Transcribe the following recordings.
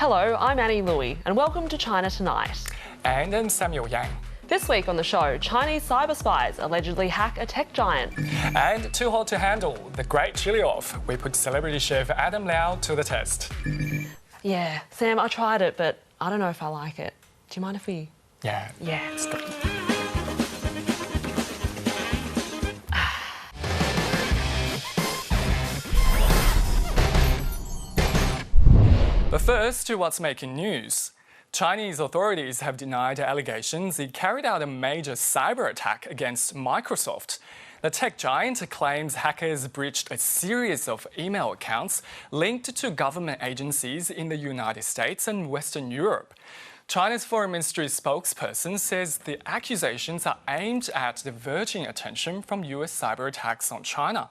Hello, I'm Yena Lee, and welcome to China Tonight. And I'm Samuel Yang. This week on the show, Chinese cyberspies allegedly hack a tech giant. And too hot to handle, the great chilli off. We put celebrity chef Liaw to the test. Yeah, Sam, I tried it, but I don't know if I like it. Do you mind if we... Yeah. It's good. But first, to what's making news. Chinese authorities have denied allegations it carried out a major cyber attack against Microsoft. The tech giant claims hackers breached a series of email accounts linked to government agencies in the United States and Western Europe. China's Foreign Ministry spokesperson says the accusations are aimed at diverting attention from US cyber attacks on China.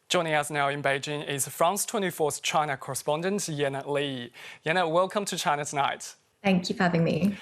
Joining us now in Beijing is France 24's China correspondent Yena Lee. Yena, welcome to China Tonight. Thank you for having me.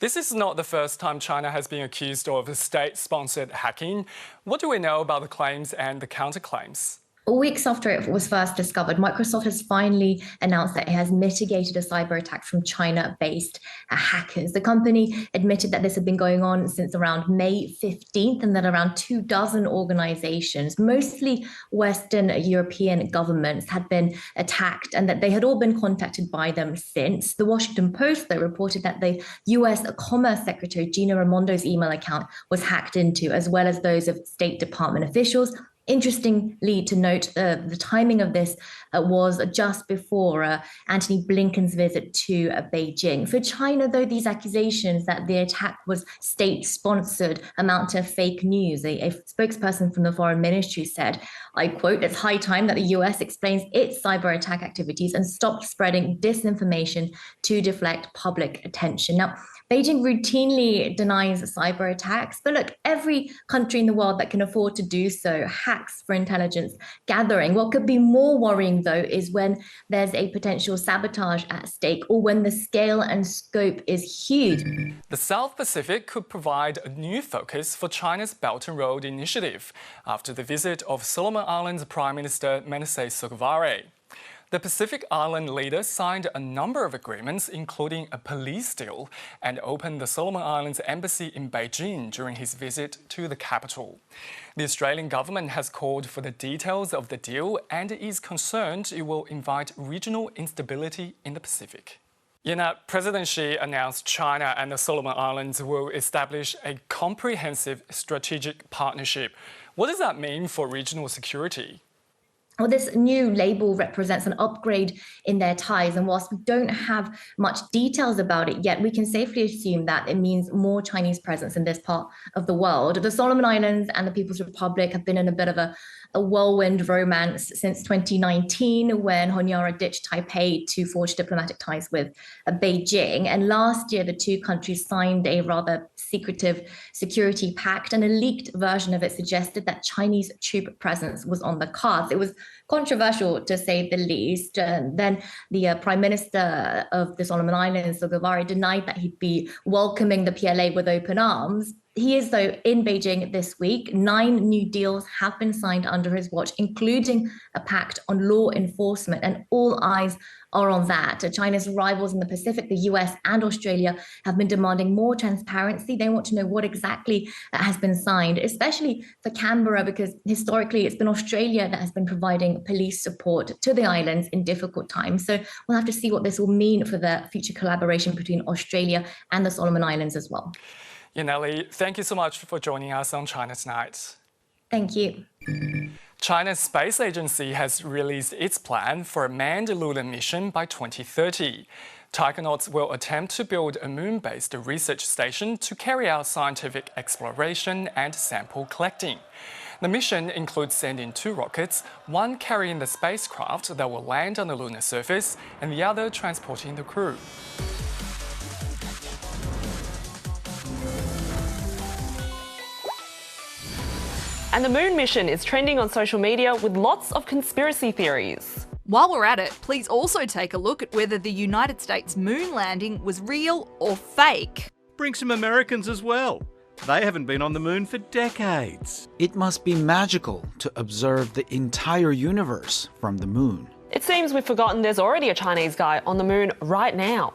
This is not the first time China has been accused of state-sponsored hacking. What do we know about the claims and the counterclaims? Weeks after it was first discovered, Microsoft has finally announced that it has mitigated a cyber attack from China-based hackers. The company admitted that this had been going on since around May 15th and that around 24 organizations, mostly Western European governments, had been attacked and that they had all been contacted by them since. The Washington Post, though, reported that the US Commerce Secretary Gina Raimondo's email account was hacked into, as well as those of State Department officials. Interestingly to note, the timing of this was just before Antony Blinken's visit to Beijing. For China, though, these accusations that the attack was state-sponsored amount to fake news. A spokesperson from the Foreign Ministry said, I quote, "It's high time that the US explains its cyber attack activities and stops spreading disinformation to deflect public attention." Now, Beijing routinely denies cyber attacks, but look, every country in the world that can afford to do so hacks for intelligence gathering. What could be more worrying, though, is when there's a potential sabotage at stake or when the scale and scope is huge. The South Pacific could provide a new focus for China's Belt and Road Initiative after the visit of Solomon Islands Prime Minister Manasseh Sogavare. The Pacific Island leader signed a number of agreements, including a police deal, and opened the Solomon Islands embassy in Beijing during his visit to the capital. The Australian government has called for the details of the deal and is concerned it will invite regional instability in the Pacific. President Xi announced China and the Solomon Islands will establish a comprehensive strategic partnership. What does that mean for regional security? Well, this new label represents an upgrade in their ties, and whilst we don't have much details about it yet, we can safely assume that it means more Chinese presence in this part of the world. The Solomon Islands and the People's Republic have been in a bit of a whirlwind romance since 2019 when Honiara ditched Taipei to forge diplomatic ties with Beijing. And last year, the two countries signed a rather secretive security pact, and a leaked version of it suggested that Chinese troop presence was on the cards. It was controversial, to say the least. Then the Prime Minister of the Solomon Islands, Sogavare, denied that he'd be welcoming the PLA with open arms. He is, though, in Beijing this week. 9 new deals have been signed under his watch, including a pact on law enforcement, and all eyes are on that. China's rivals in the Pacific, the US and Australia, have been demanding more transparency. They want to know what exactly has been signed, especially for Canberra, because historically it's been Australia that has been providing police support to the islands in difficult times. So we'll have to see what this will mean for the future collaboration between Australia and the Solomon Islands as well. Yena Lee, thank you so much for joining us on China Tonight. Thank you. China's space agency has released its plan for a manned lunar mission by 2030. Taikonauts will attempt to build a moon-based research station to carry out scientific exploration and sample collecting. The mission includes sending 2 rockets, one carrying the spacecraft that will land on the lunar surface and the other transporting the crew. And the moon mission is trending on social media with lots of conspiracy theories. While we're at it, please also take a look at whether the United States moon landing was real or fake. Bring some Americans as well. They haven't been on the moon for decades. It must be magical to observe the entire universe from the moon. It seems we've forgotten there's already a Chinese guy on the moon right now.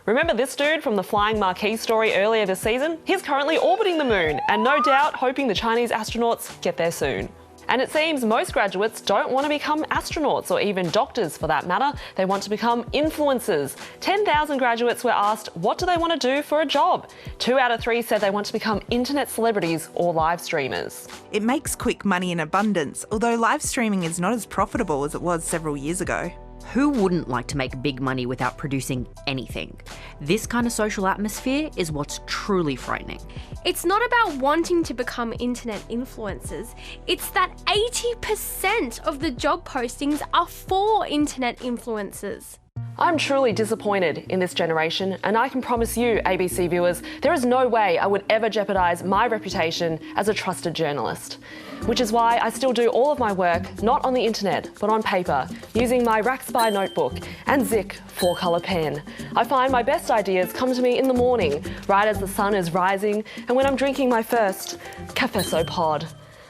Remember this dude from the Flying Marquee story earlier this season? He's currently orbiting the moon and no doubt hoping the Chinese astronauts get there soon. And it seems most graduates don't want to become astronauts or even doctors for that matter. They want to become influencers. 10,000 graduates were asked what do they want to do for a job. 2 out of 3 said they want to become internet celebrities or live streamers. It makes quick money in abundance, although live streaming is not as profitable as it was several years ago. Who wouldn't like to make big money without producing anything? This kind of social atmosphere is what's truly frightening. It's not about wanting to become internet influencers. It's that 80% of the job postings are for internet influencers. I'm truly disappointed in this generation, and I can promise you, ABC viewers, there is no way I would ever jeopardise my reputation as a trusted journalist. Which is why I still do all of my work not on the internet, but on paper, using my Rackspy notebook and Zic 4-colour pen. I find my best ideas come to me in the morning, right as the sun is rising, and when I'm drinking my first cafeso pod.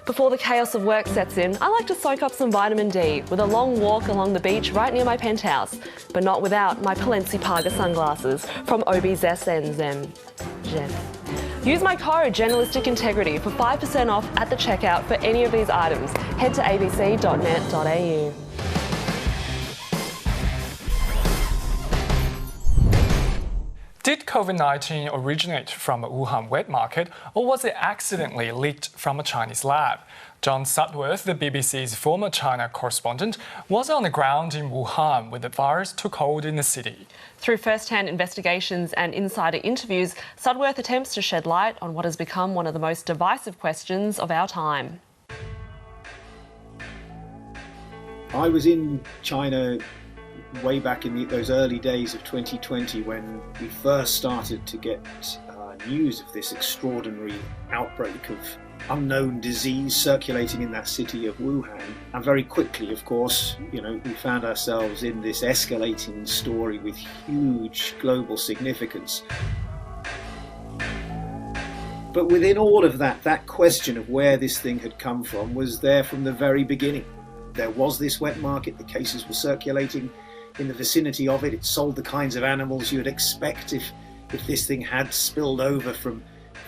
Before the chaos of work sets in, I like to soak up some vitamin D with a long walk along the beach right near my penthouse, but not without my Palenci Parga sunglasses from OBZSNZM. Use my code Journalistic Integrity for 5% off at the checkout for any of these items. Head to abc.net.au. Did COVID-19 originate from a Wuhan wet market, or was it accidentally leaked from a Chinese lab? John Sudworth, the BBC's former China correspondent, was on the ground in Wuhan when the virus took hold in the city. Through first-hand investigations and insider interviews, Sudworth attempts to shed light on what has become one of the most divisive questions of our time. I was in China way back in those early days of 2020 when we first started to get news of this extraordinary outbreak of unknown disease circulating in that city of Wuhan. And very quickly, of course, we found ourselves in this escalating story with huge global significance. But within all of that question of where this thing had come from was there from the very beginning. There was this wet market, the cases were circulating in the vicinity of it. It sold the kinds of animals you'd expect if this thing had spilled over from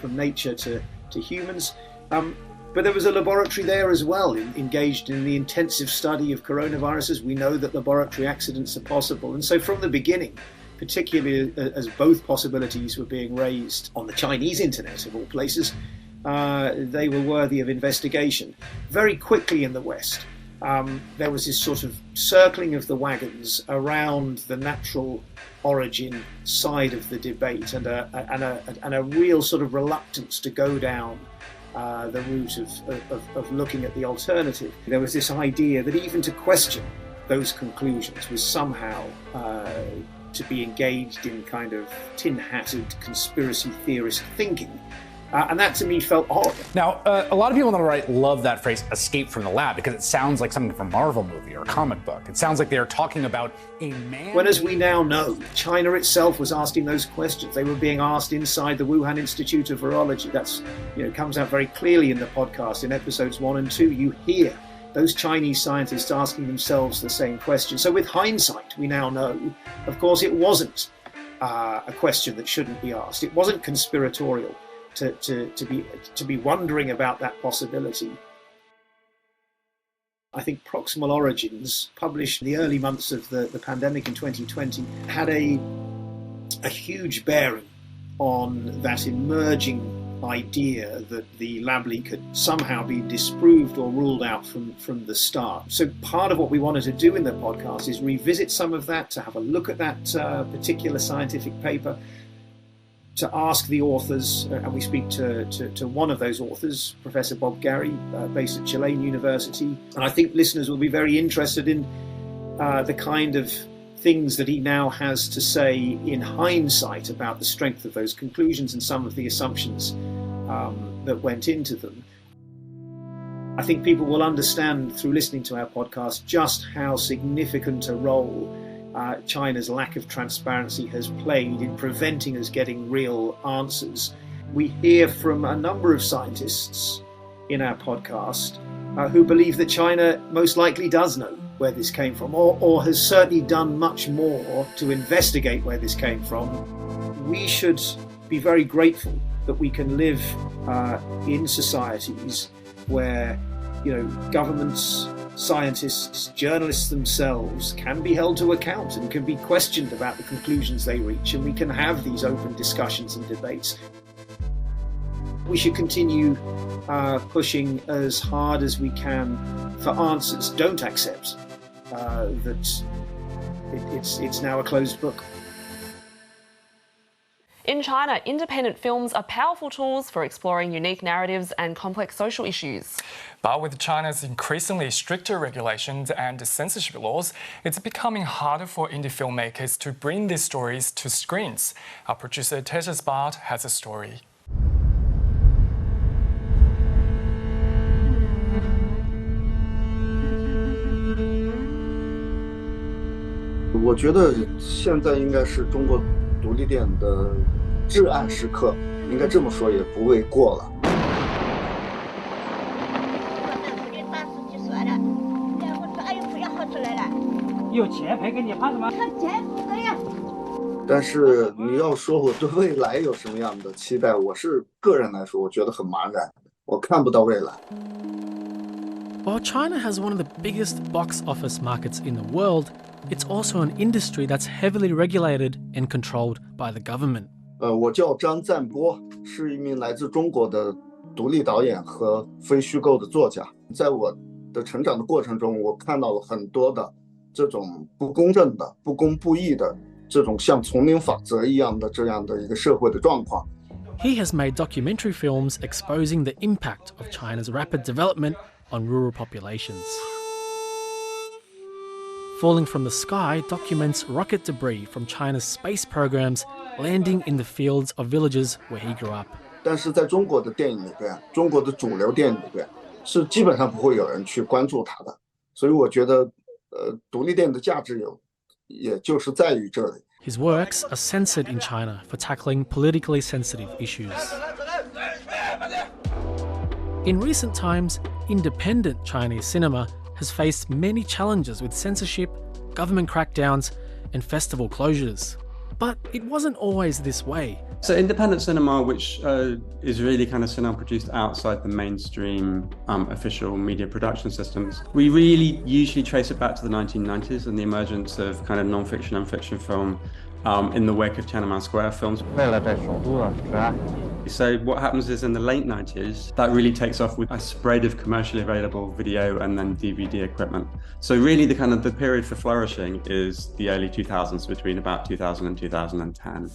nature to humans. But there was a laboratory there as well, engaged in the intensive study of coronaviruses. We know that laboratory accidents are possible. And so from the beginning, particularly as both possibilities were being raised on the Chinese internet of all places, they were worthy of investigation. Very quickly in the West, there was this sort of circling of the wagons around the natural origin side of the debate and a real sort of reluctance to go down the route of looking at the alternative. There was this idea that even to question those conclusions was somehow to be engaged in kind of tin-hatted conspiracy theorist thinking. And that to me felt odd. Now, a lot of people on the right love that phrase, escape from the lab, because it sounds like something from a Marvel movie or a comic book. It sounds like they're talking about a man. When, as we now know, China itself was asking those questions. They were being asked inside the Wuhan Institute of Virology. That's, comes out very clearly in the podcast in episodes 1 and 2. You hear those Chinese scientists asking themselves the same question. So with hindsight, we now know, of course, it wasn't a question that shouldn't be asked. It wasn't conspiratorial to be wondering about that possibility. I think Proximal Origins, published in the early months of the pandemic in 2020, had a huge bearing on that emerging idea that the lab leak had somehow been disproved or ruled out from the start. So part of what we wanted to do in the podcast is revisit some of that, to have a look at that particular scientific paper, to ask the authors, and we speak to one of those authors, Professor Bob Gary, based at Tulane University. And I think listeners will be very interested in the kind of things that he now has to say in hindsight about the strength of those conclusions and some of the assumptions that went into them. I think people will understand through listening to our podcast just how significant a role China's lack of transparency has played in preventing us getting real answers. We hear from a number of scientists in our podcast who believe that China most likely does know where this came from, or has certainly done much more to investigate where this came from, we should be very grateful that we can live in societies where, governments, scientists, journalists themselves can be held to account and can be questioned about the conclusions they reach, and we can have these open discussions and debates. We should continue pushing as hard as we can for answers. Don't accept that it's now a closed book. In China, independent films are powerful tools for exploring unique narratives and complex social issues. But with China's increasingly stricter regulations and censorship laws, it's becoming harder for indie filmmakers to bring these stories to screens. Our producer Tessa Spart has a story.我觉得现在应该是中国独立电影的至暗时刻，应该这么说也不为过了。有钱赔给你，怕什么？看钱不这样。但是你要说我对未来有什么样的期待，我是个人来说，我觉得很茫然，我看不到未来。While China has one of the biggest box office markets in the world, it's also an industry that's heavily regulated and controlled by the government. 我叫张赞波，是一名来自中国的独立导演和非虚构的作家。在我的成长的过程中，我看到了很多的这种不公正的、不公不义的这种像丛林法则一样的这样的一个社会的状况。He has made documentary films exposing the impact of China's rapid development on rural populations. Falling from the Sky documents rocket debris from China's space programs landing in the fields of villages where he grew up. 但是在中国的电影里边，中国的主流电影里边，是基本上不会有人去关注它的。所以我觉得，独立电影的价值也就是在于这里。His works are censored in China for tackling politically sensitive issues. In recent times, independent Chinese cinema has faced many challenges with censorship, government crackdowns, and festival closures. But it wasn't always this way. So independent cinema, which is really kind of cinema produced outside the mainstream official media production systems, we really usually trace it back to the 1990s and the emergence of kind of non-fiction and fiction film in the wake of Tiananmen Square films. So what happens is in the late 90s, that really takes off with a spread of commercially available video and then DVD equipment. So really the period for flourishing is the early 2000s, between about 2000 and 2010.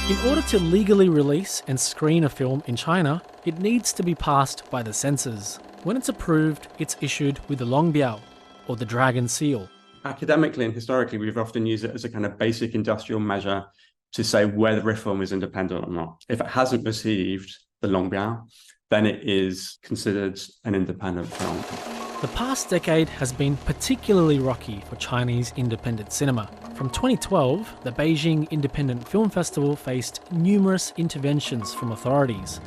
In order to legally release and screen a film in China, it needs to be passed by the censors. When it's approved, it's issued with the Longbiao, or the Dragon Seal. Academically and historically, we've often used it as a kind of basic industrial measure to say whether a film is independent or not. If it hasn't received the Longbiao, then it is considered an independent film. The past decade has been particularly rocky for Chinese independent cinema. From 2012, the Beijing Independent Film Festival faced numerous interventions from authorities,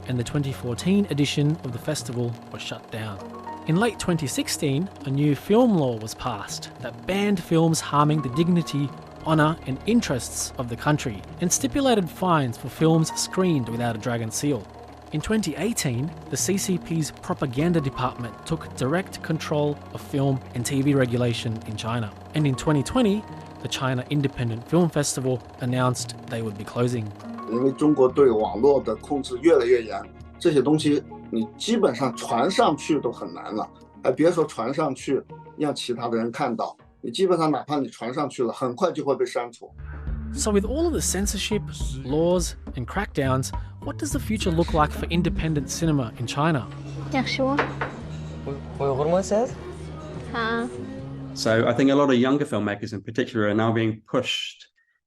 and the 2014 edition of the festival was shut down. In late 2016, a new film law was passed that banned films harming the dignity, honour and interests of the country, and stipulated fines for films screened without a Dragon Seal. In 2018, the CCP's propaganda department took direct control of film and TV regulation in China. And in 2020, the China Independent Film Festival announced they would be closing. 因为中国对网络的控制越来越严，这些东西你基本上传上去都很难了，还别说传上去让其他的人看到，你基本上哪怕你传上去了，很快就会被删除。So with all of the censorship, laws and crackdowns, what does the future look like for independent cinema in China? So I think a lot of younger filmmakers in particular are now being pushed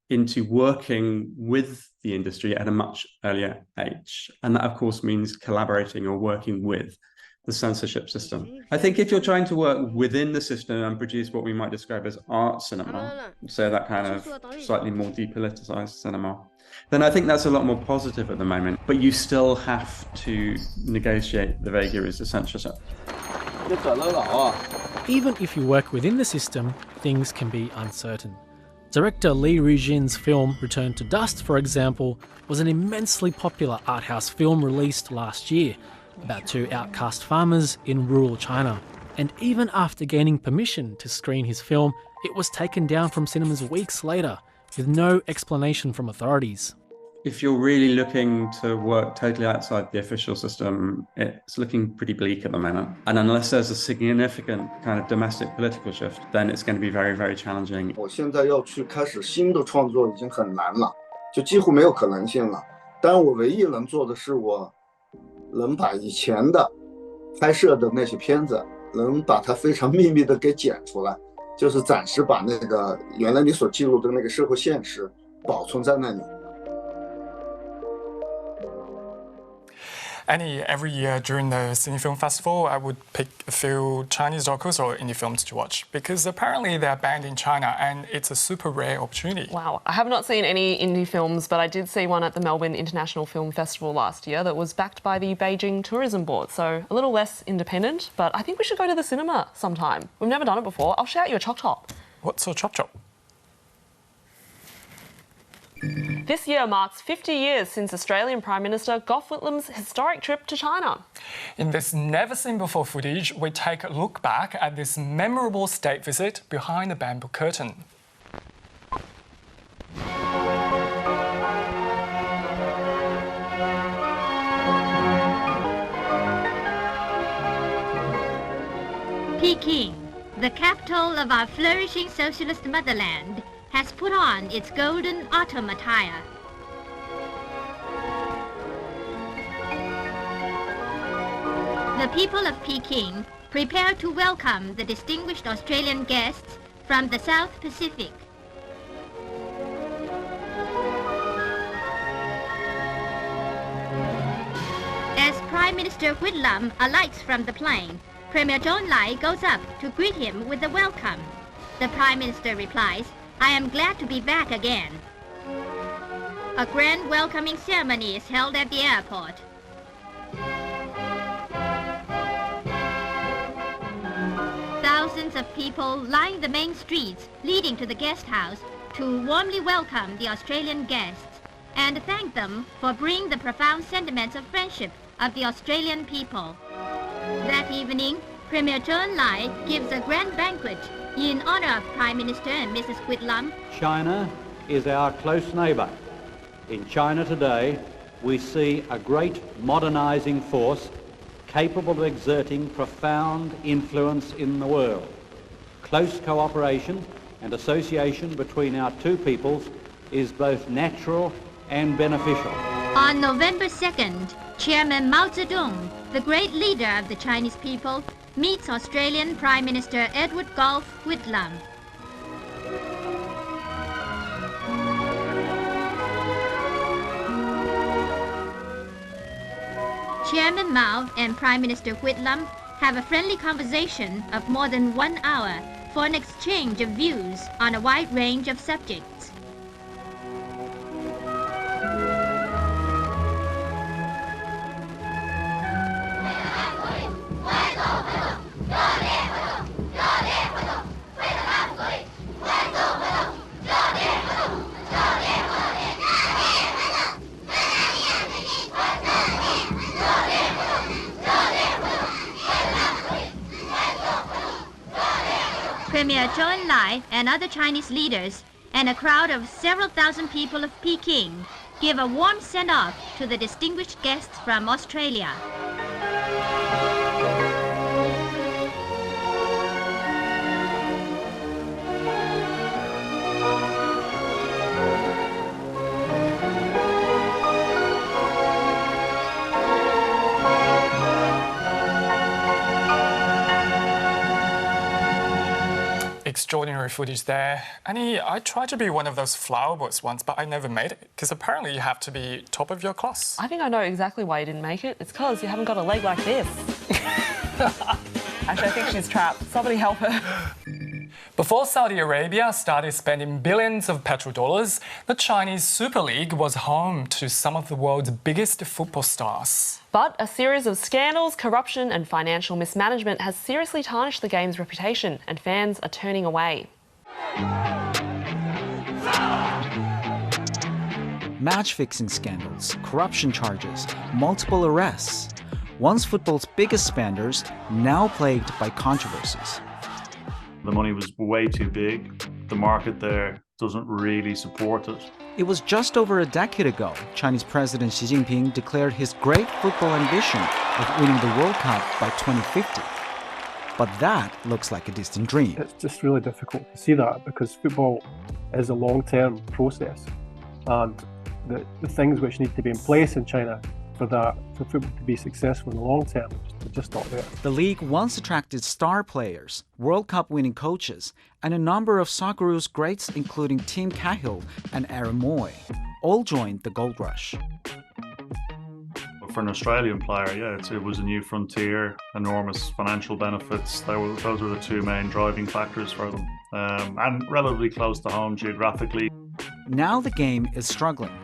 into working with the industry at a much earlier age. And that, of course, means collaborating or working with the censorship system. I think if you're trying to work within the system and produce what we might describe as art cinema, so that kind of slightly more depoliticized cinema, then I think that's a lot more positive at the moment. But you still have to negotiate the vagaries of censorship. Even if you work within the system, things can be uncertain. Director Li Rujin's film Return to Dust, for example, was an immensely popular art house film released last year about two outcast farmers in rural China. And even after gaining permission to screen his film, it was taken down from cinemas weeks later, with no explanation from authorities. If you're really looking to work totally outside the official system, it's looking pretty bleak at the moment. And unless there's a significant kind of domestic political shift, then it's going to be very, very challenging. 我现在要去开始新的创作已经很难了，就几乎没有可能性了。但我唯一能做的是，我能把以前的拍摄的那些片子，能把它非常秘密的给剪出来，就是暂时把那个原来你所记录的那个社会现实保存在那里。 Every year during the Sydney Film Festival, I would pick a few Chinese docus or indie films to watch because apparently they're banned in China and it's a super rare opportunity. Wow, I have not seen any indie films, but I did see one at the Melbourne International Film Festival last year that was backed by the Beijing Tourism Board, so a little less independent, but I think we should go to the cinema sometime. We've never done it before. I'll shout you a chop chop. What's a chop chop? This year marks 50 years since Australian Prime Minister Gough Whitlam's historic trip to China. In this never-seen-before footage, we take a look back at this memorable state visit behind the bamboo curtain. Peking, the capital of our flourishing socialist motherland, has put on its golden autumn attire. The people of Peking prepare to welcome the distinguished Australian guests from the South Pacific. As Prime Minister Whitlam alights from the plane, Premier Wenlei goes up to greet him with a welcome. The Prime Minister replies, "I am glad to be back again." A grand welcoming ceremony is held at the airport. Thousands of people line the main streets leading to the guest house to warmly welcome the Australian guests and thank them for bringing the profound sentiments of friendship of the Australian people. That evening, Premier Wenlei gives a grand banquet in honor of Prime Minister and Mrs. Whitlam. China is our close neighbour. In China today, we see a great modernising force capable of exerting profound influence in the world. Close cooperation and association between our two peoples is both natural and beneficial. On November 2nd, Chairman Mao Zedong, the great leader of the Chinese people, meets Australian Prime Minister Edward Gough Whitlam. Chairman Mao and Prime Minister Whitlam have a friendly conversation of more than 1 hour for an exchange of views on a wide range of subjects. Premier Wenlei and other Chinese leaders and a crowd of several thousand people of Peking give a warm send-off to the distinguished guests from Australia. Extraordinary footage there. Annie, I tried to be one of those flower boys once, but I never made it, because apparently you have to be top of your class. I think I know exactly why you didn't make it. It's because you haven't got a leg like this. Actually, I think she's trapped. Somebody help her. Before Saudi Arabia started spending billions of petrodollars, the Chinese Super League was home to some of the world's biggest football stars. But a series of scandals, corruption and financial mismanagement has seriously tarnished the game's reputation, and fans are turning away. Match-fixing scandals, corruption charges, multiple arrests. Once football's biggest spenders, now plagued by controversies. The money was way too big. The market there doesn't really support it. It was just over a decade ago, Chinese President Xi Jinping declared his great football ambition of winning the World Cup by 2050. But that looks like a distant dream. It's just really difficult to see that because football is a long-term process, and the things which need to be in place in China for football to be successful in the long term are just not there. The league once attracted star players, World Cup winning coaches, and a number of Socceroos greats including Tim Cahill and Aaron Moy. All joined the gold rush. For an Australian player, yeah, it was a new frontier, enormous financial benefits. Those were the two main driving factors for them, and relatively close to home geographically. Now the game is struggling.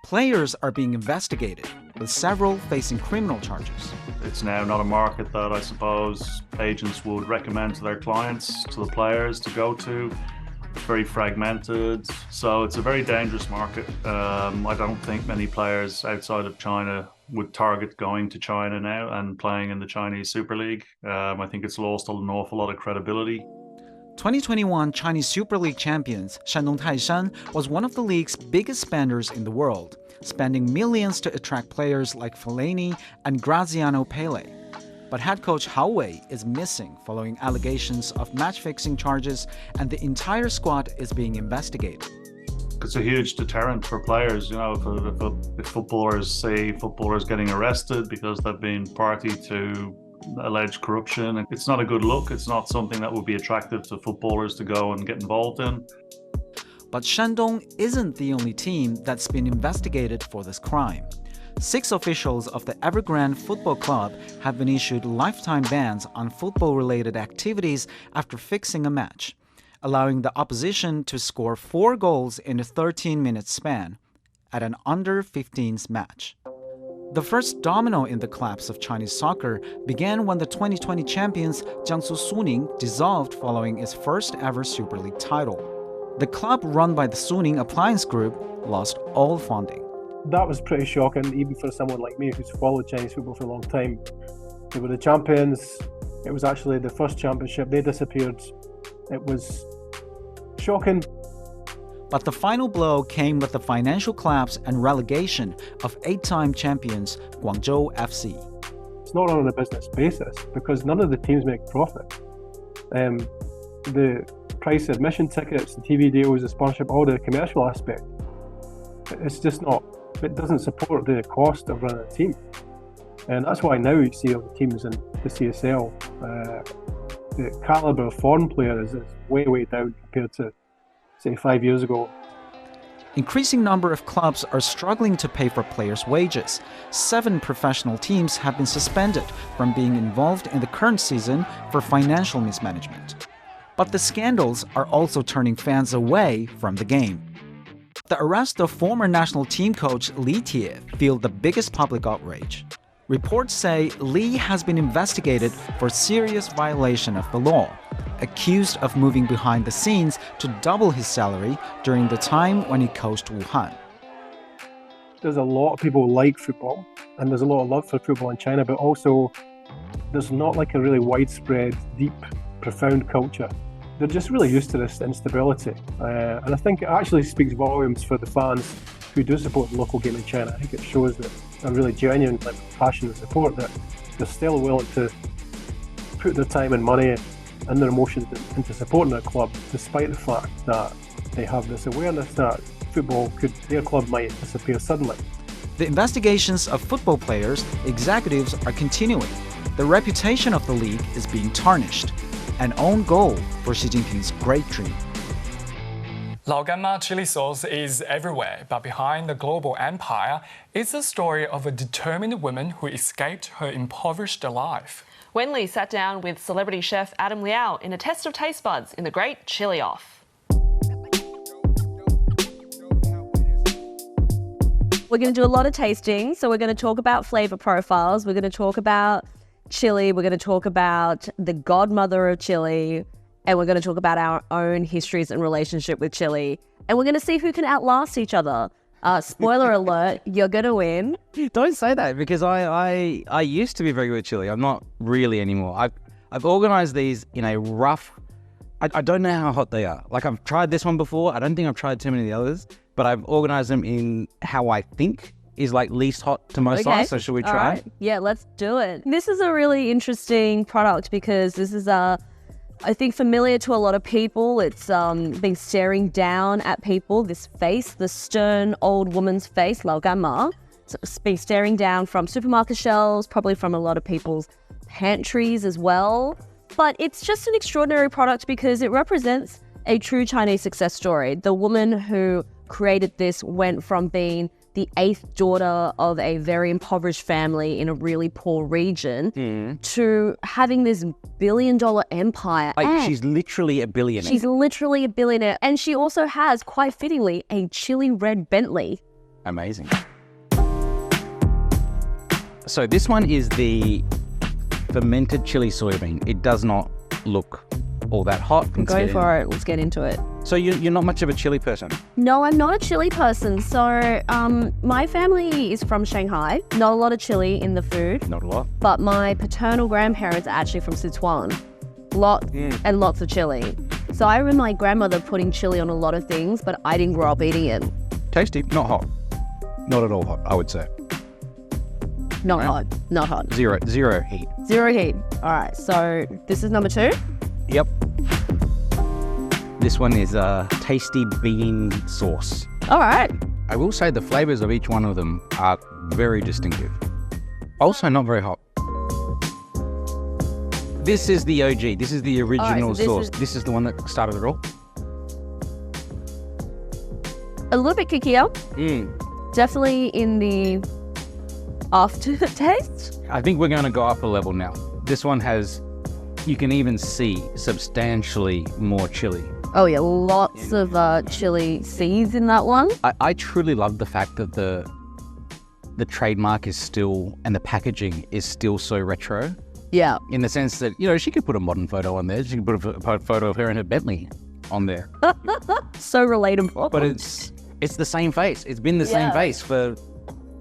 Players are being investigated, with several facing criminal charges. It's now not a market that I suppose agents would recommend to their clients, to the players to go to. It's very fragmented, so it's a very dangerous market. I don't think many players outside of China would target going to China now and playing in the Chinese Super League. I think it's lost an awful lot of credibility. 2021 Chinese Super League champions Shandong Taishan was one of the league's biggest spenders in the world, spending millions to attract players like Fellaini and Graziano Pele. But head coach Hao Wei is missing following allegations of match-fixing charges, and the entire squad is being investigated. It's a huge deterrent for players, you know, if footballers see footballers getting arrested because they've been party to alleged corruption. It's not a good look. It's not something that would be attractive to footballers to go and get involved in. But Shandong isn't the only team that's been investigated for this crime. 6 officials of the Evergrande Football Club have been issued lifetime bans on football-related activities after fixing a match, allowing the opposition to score 4 goals in a 13-minute span at an under-15s match. The first domino in the collapse of Chinese soccer began when the 2020 champions Jiangsu Suning dissolved following its first-ever Super League title. The club run by the Suning Appliance Group lost all funding. That was pretty shocking, even for someone like me who's followed Chinese football for a long time. They were the champions. It was actually the first championship. They disappeared. It was shocking. But the final blow came with the financial collapse and relegation of 8-time champions Guangzhou FC. It's not on a business basis because none of the teams make profit. The price of admission tickets, the TV deals, the sponsorship, all the commercial aspect, it's just not, it doesn't support the cost of running a team. And that's why now you see all the teams in the CSL, the calibre of foreign players is way, way down compared to, say, 5 years ago. Increasing number of clubs are struggling to pay for players' wages. 7 professional teams have been suspended from being involved in the current season for financial mismanagement. But the scandals are also turning fans away from the game. The arrest of former national team coach Liaw fueled the biggest public outrage. Reports say Li has been investigated for serious violation of the law, accused of moving behind the scenes to double his salary during the time when he coached Wuhan. There's a lot of people who like football, and there's a lot of love for football in China, but also there's not like a really widespread, deep, profound culture. They're just really used to this instability, and I think it actually speaks volumes for the fans who do support the local game in China. I think it shows that a really genuine passion and support, that they're still willing to put their time and money and their emotions into supporting their club, despite the fact that they have this awareness that their club might disappear suddenly. The investigations of football players, executives are continuing. The reputation of the league is being tarnished, an own goal for Xi Jinping's great dream. Laoganma chili sauce is everywhere, but behind the global empire is the story of a determined woman who escaped her impoverished life. Wenlei sat down with celebrity chef Adam Liaw in a test of taste buds in the Great Chili Off. We're going to do a lot of tasting. So we're going to talk about flavour profiles. We're going to talk about chili. We're going to talk about the godmother of chili. And we're going to talk about our own histories and relationship with chili. And we're going to see who can outlast each other. Spoiler alert, you're going to win. Don't say that, because I used to be very good at chili. I'm not really anymore. I've organised these in a rough... I don't know how hot they are. Like, I've tried this one before. I don't think I've tried too many of the others. But I've organised them in how I think is like least hot to most hot. So should we try? All right. Yeah, let's do it. This is a really interesting product because this is I think familiar to a lot of people. It's been staring down at people, this face, the stern old woman's face, Lao Ganma. So it's been staring down from supermarket shelves, probably from a lot of people's pantries as well. But it's just an extraordinary product because it represents a true Chinese success story. The woman who created this went from being the 8th daughter of a very impoverished family in a really poor region to having this billion-dollar empire. Like, she's literally a billionaire. She's literally a billionaire. And she also has, quite fittingly, a chili red Bentley. Amazing. So this one is the fermented chili soybean. It does not look all that hot. Go for it. Let's get into it. So you're not much of a chili person? No, I'm not a chili person. So my family is from Shanghai. Not a lot of chili in the food. Not a lot. But my paternal grandparents are actually from Sichuan. Lots and lots of chili. So I remember my grandmother putting chili on a lot of things, but I didn't grow up eating it. Tasty, not hot. Not at all hot, I would say. Not hot. Not hot. Zero heat. Zero heat. All right, so this is number 2? Yep. This one is a tasty bean sauce. All right. I will say the flavors of each one of them are very distinctive. Also not very hot. This is the OG. This is the original sauce. This is the one that started it all. A little bit kickier. Definitely in the aftertaste. I think we're going to go up a level now. This one has, you can even see substantially more chili. Oh yeah, lots of chili seeds in that one. I truly love the fact that the trademark is still, and the packaging is still so retro. Yeah. In the sense that, you know, she could put a modern photo on there. She could put a photo of her in her Bentley on there. So relatable. But it's the same face. It's been the same face for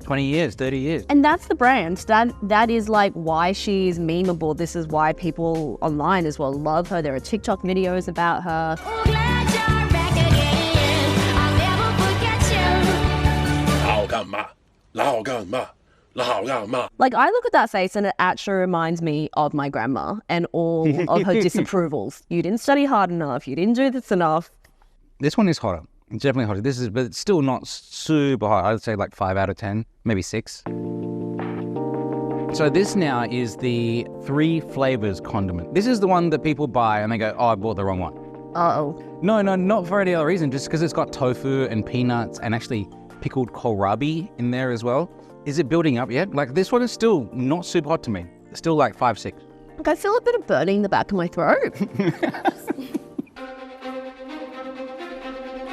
20 years, 30 years. And that's the brand. That is like why she's memeable. This is why people online as well love her. There are TikTok videos about her. Like, I look at that face and it actually reminds me of my grandma and all of her disapprovals. You didn't study hard enough. You didn't do this enough. This one is hotter. It's definitely hotter. But it's still not super hot. I'd say like 5 out of 10, maybe 6. So this now is the 3 flavors condiment. This is the one that people buy and they go, oh, I bought the wrong one. Uh-oh. No, not for any other reason. Just because it's got tofu and peanuts and actually pickled kohlrabi in there as well. Is it building up yet? Like, this one is still not super hot to me. It's still like 5, 6. Like, I feel a bit of burning in the back of my throat.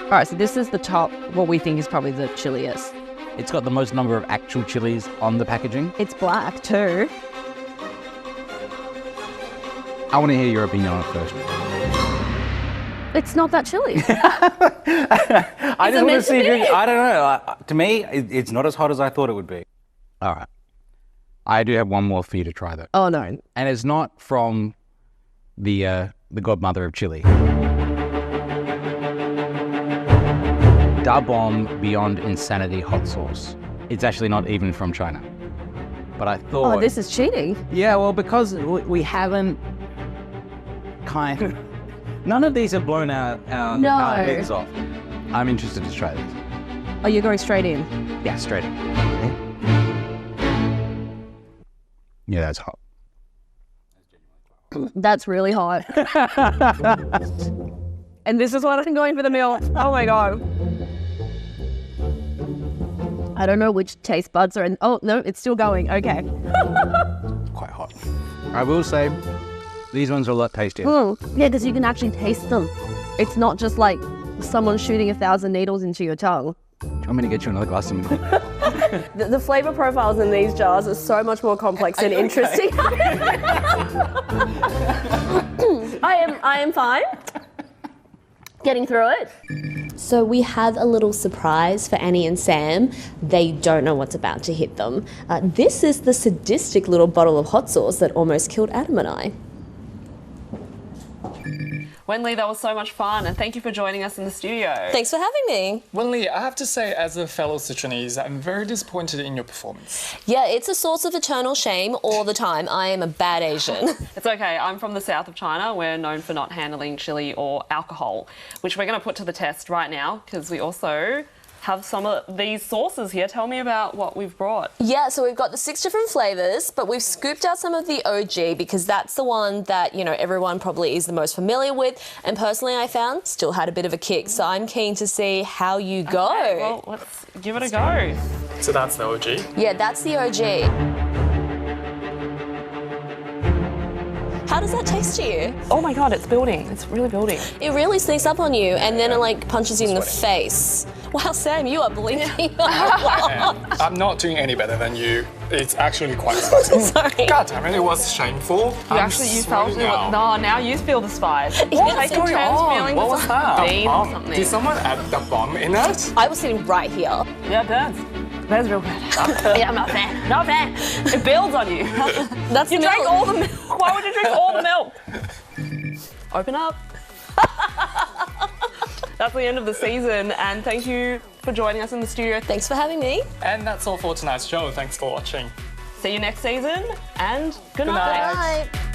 All right, so this is the top, what we think is probably the chilliest. It's got the most number of actual chilies on the packaging. It's black too. I want to hear your opinion on it first. It's not that chilly. I just want to see if I don't know. To me, it's not as hot as I thought it would be. All right. I do have one more for you to try though. Oh no. And it's not from the godmother of chili. Da Bomb Beyond Insanity Hot Sauce. It's actually not even from China. But I thought... Oh, this is cheating. Yeah, well, because we haven't none of these have blown our heads off. I'm interested to try this. Oh, you're going straight in? Yeah, straight in. Yeah, that's hot. That's really hot. And this is what I'm going for the meal. Oh my God. I don't know which taste buds are in. Oh, no, it's still going. Okay. Quite hot. I will say, these ones are a lot tastier. Yeah, because you can actually taste them. It's not just like someone shooting 1,000 needles into your tongue. Do you want me to get you another glass of milk? The flavour profiles in these jars are so much more complex and interesting. I am fine. Getting through it. So we have a little surprise for Annie and Sam. They don't know what's about to hit them. This is the sadistic little bottle of hot sauce that almost killed Adam and I. Wenlei, that was so much fun, and thank you for joining us in the studio. Thanks for having me. Wenlei, I have to say, as a fellow Sichuanese, I'm very disappointed in your performance. Yeah, it's a source of eternal shame all the time. I am a bad Asian. It's okay, I'm from the south of China. We're known for not handling chili or alcohol, which we're going to put to the test right now, because we also have some of these sauces here. Tell me about what we've brought. Yeah, so we've got the 6 different flavours, but we've scooped out some of the OG because that's the one that, you know, everyone probably is the most familiar with. And personally, I found still had a bit of a kick. So I'm keen to see how you go. Okay, well, let's give it a go. So that's the OG? Yeah, that's the OG. How does that taste to you? Oh my God, it's building. It's really building. It really sneaks up on you and then it like punches you in the face. Wow, Sam, you are blinking a lot. I'm not doing any better than you. It's actually quite spicy. Sorry. God damn it, it was shameful. You felt it. No, now you feel the spice. What's going on? What was that? Bean or something. Did someone add the bomb in it? I was sitting right here. Yeah, it burns. Burns real bad. Yeah, I'm not a fan. Not a fan. It builds on you. That's you the drank milk. all the milk. Why would you drink all the milk? Open up. That's the end of the season, and thank you for joining us in the studio. Thanks for having me. And that's all for tonight's show. Thanks for watching. See you next season, and good night. night. Good night.